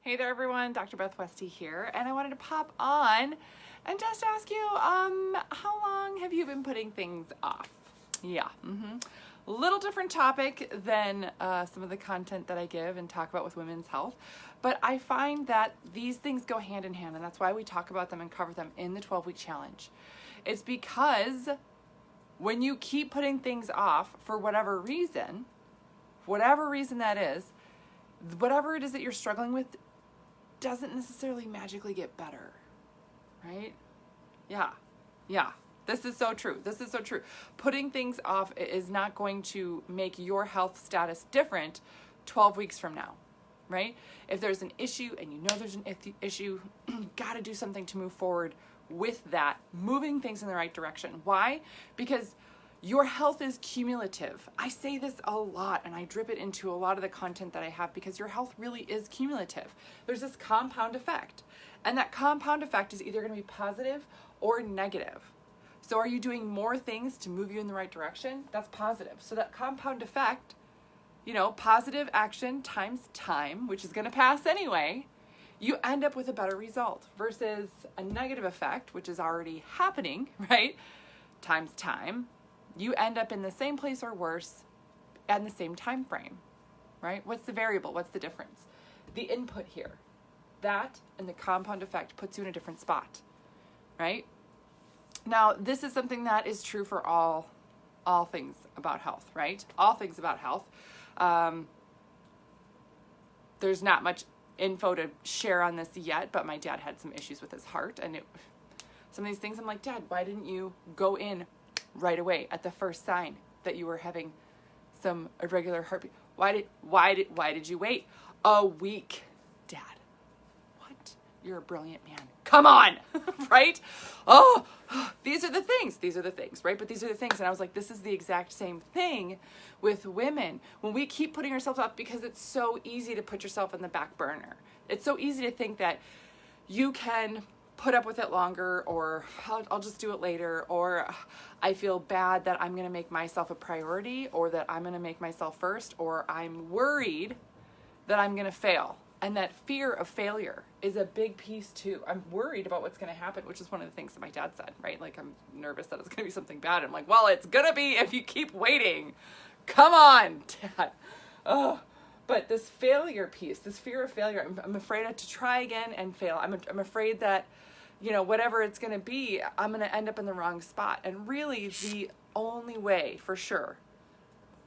Hey there everyone, Dr. Beth Westy here, and I wanted to pop on and just ask you, how long have you been putting things off? A little different topic than some of the content that I give and talk about with women's health, but I find that these things go hand in hand, and that's why we talk about them and cover them in the 12-week challenge. It's because when you keep putting things off for whatever reason that is, whatever it is that you're struggling with doesn't necessarily magically get better, right? Yeah. This is so true. Putting things off is not going to make your health status different 12 weeks from now, right? If there's an issue and you know there's an issue, you got to do something to move forward with that, moving things in the right direction. Why? Because your health is cumulative. I say this a lot and I drip it into a lot of the content that I have because your health really is cumulative. There's this compound effect, and that compound effect is either going to be positive or negative. So are you doing more things to move you in the right direction? That's positive. So that compound effect, positive action times time, which is going to pass anyway, you end up with a better result versus a negative effect, which is already happening, right? Times time. You end up in the same place or worse at the same time frame, right? What's the variable? What's the difference? The input here. That and the compound effect puts you in a different spot, right? Now, this is something that is true for all things about health, right? All things about health. There's not much info to share on this yet, but my dad had some issues with his heart, and some of these things I'm like, Dad, why didn't you go in right away at the first sign that you were having some irregular heartbeat? Why did you wait a week, Dad? What? You're a brilliant man. Come on, right? Oh, these are the things, right? But these are the things. And I was like, this is the exact same thing with women. When we keep putting ourselves up, because it's so easy to put yourself in the back burner. It's so easy to think that you can put up with it longer, or I'll just do it later, or I feel bad that I'm going to make myself a priority, or that I'm going to make myself first, or I'm worried that I'm going to fail. And that fear of failure is a big piece too. I'm worried about what's going to happen, which is one of the things that my dad said, right? Like, I'm nervous that it's going to be something bad. I'm like, well, it's going to be if you keep waiting. Come on, Dad. Oh. But this failure piece, this fear of failure, I'm afraid to try again and fail. I'm afraid that, whatever it's going to be, I'm going to end up in the wrong spot. And really the only way, for sure,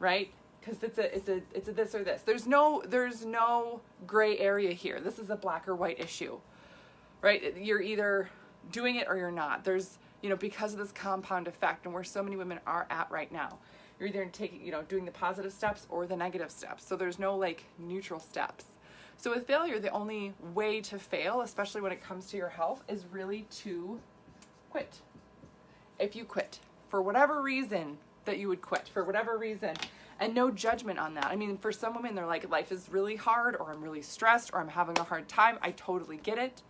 right? Because it's a this or this. There's no gray area here. This is a black or white issue, right? You're either doing it or you're not. There's, because of this compound effect and where so many women are at right now, you're either doing the positive steps or the negative steps. So there's no neutral steps. So with failure, the only way to fail, especially when it comes to your health, is really to quit. If you quit, for whatever reason that you would quit, for whatever reason, and no judgment on that. I mean, for some women, they're like, life is really hard, or I'm really stressed, or I'm having a hard time. I totally get it.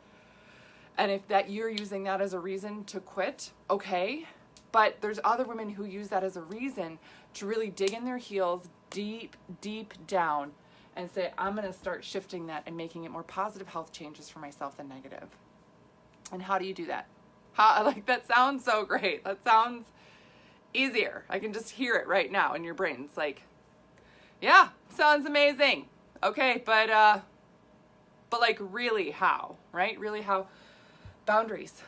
And if that you're using that as a reason to quit, okay. But there's other women who use that as a reason to really dig in their heels deep, deep down and say, I'm going to start shifting that and making it more positive health changes for myself than negative. And how do you do that? That sounds so great. That sounds easier. I can just hear it right now in your brain. It's like, yeah, sounds amazing. Okay, but really how, right? Really how? Boundaries.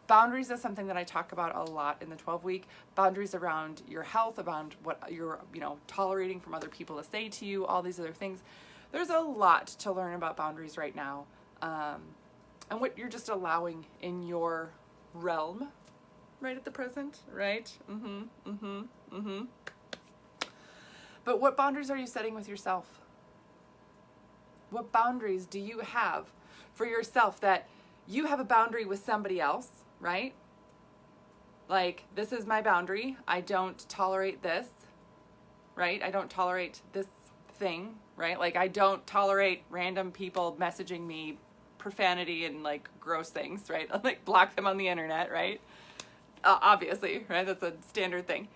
Boundaries is something that I talk about a lot in the 12-week. Boundaries around your health, around what you're, tolerating from other people to say to you, all these other things. There's a lot to learn about boundaries right now, and what you're just allowing in your realm right at the present, right? But what boundaries are you setting with yourself? What boundaries do you have for yourself? That you have a boundary with somebody else, right? Like, this is my boundary. I don't tolerate this, right? I don't tolerate this thing, right? Like, I don't tolerate random people messaging me profanity and gross things, right? Block them on the internet, right? Obviously, right? That's a standard thing.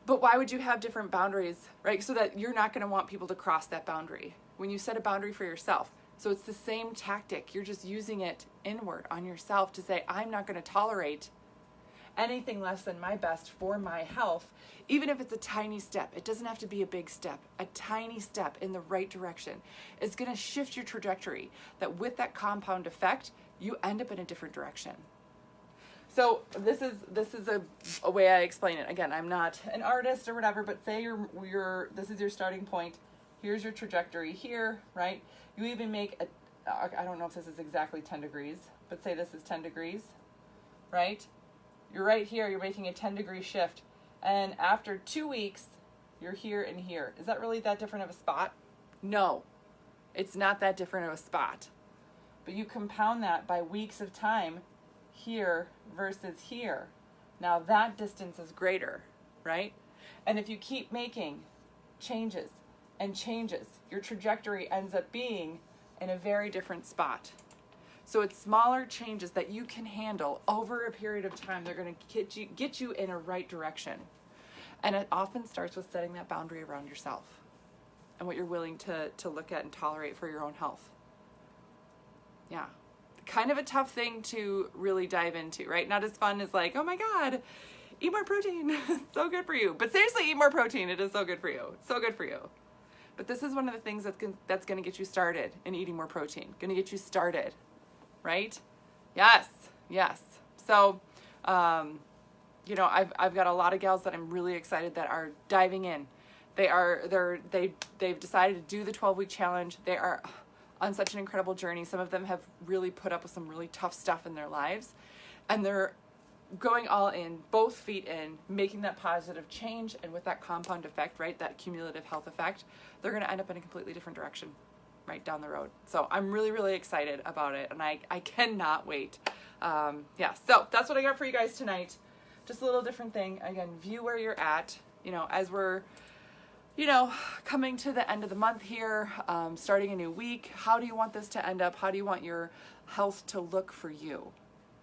But why would you have different boundaries, right? So that you're not going to want people to cross that boundary. When you set a boundary for yourself, So it's the same tactic. You're just using it inward on yourself to say, I'm not going to tolerate anything less than my best for my health, even if it's a tiny step. It doesn't have to be a big step. A tiny step in the right direction is going to shift your trajectory, that with that compound effect, you end up in a different direction. So this is a way I explain it. Again, I'm not an artist or whatever, but say this is your starting point. Here's your trajectory here, right? You even make I don't know if this is exactly 10 degrees, but say this is 10 degrees, right? You're right here, you're making a 10-degree shift. And after 2 weeks, you're here and here. Is that really that different of a spot? No, it's not that different of a spot. But you compound that by weeks of time, here versus here. Now that distance is greater, right? And if you keep making changes and changes, your trajectory ends up being in a very different spot. So it's smaller changes that you can handle over a period of time. They're going to get you in a right direction. And it often starts with setting that boundary around yourself and what you're willing to look at and tolerate for your own health. Yeah. Kind of a tough thing to really dive into, right? Not as fun as like, oh my God, eat more protein. It's so good for you. But seriously, eat more protein. It is so good for you. So good for you. But this is one of the things that's going to get you started in eating more protein. Going to get you started, right? Yes. So, I've got a lot of gals that I'm really excited that are diving in. They've decided to do the 12-week challenge. They are on such an incredible journey. Some of them have really put up with some really tough stuff in their lives, and they're going all in, both feet in, making that positive change. And with that compound effect, right, that cumulative health effect, they're going to end up in a completely different direction right down the road. So I'm really, really excited about it, and I cannot wait. So that's what I got for you guys tonight. Just a little different thing. Again, view where you're at, as we're coming to the end of the month here, starting a new week. How do you want this to end up? How do you want your health to look for you?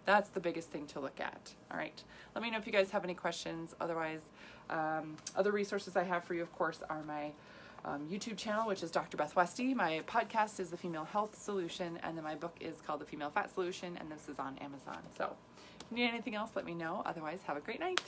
That's the biggest thing to look at. All right. Let me know if you guys have any questions. Otherwise, other resources I have for you, of course, are my YouTube channel, which is Dr. Beth Westy. My podcast is The Female Health Solution, and then my book is called The Female Fat Solution, and this is on Amazon. So if you need anything else, let me know. Otherwise, have a great night.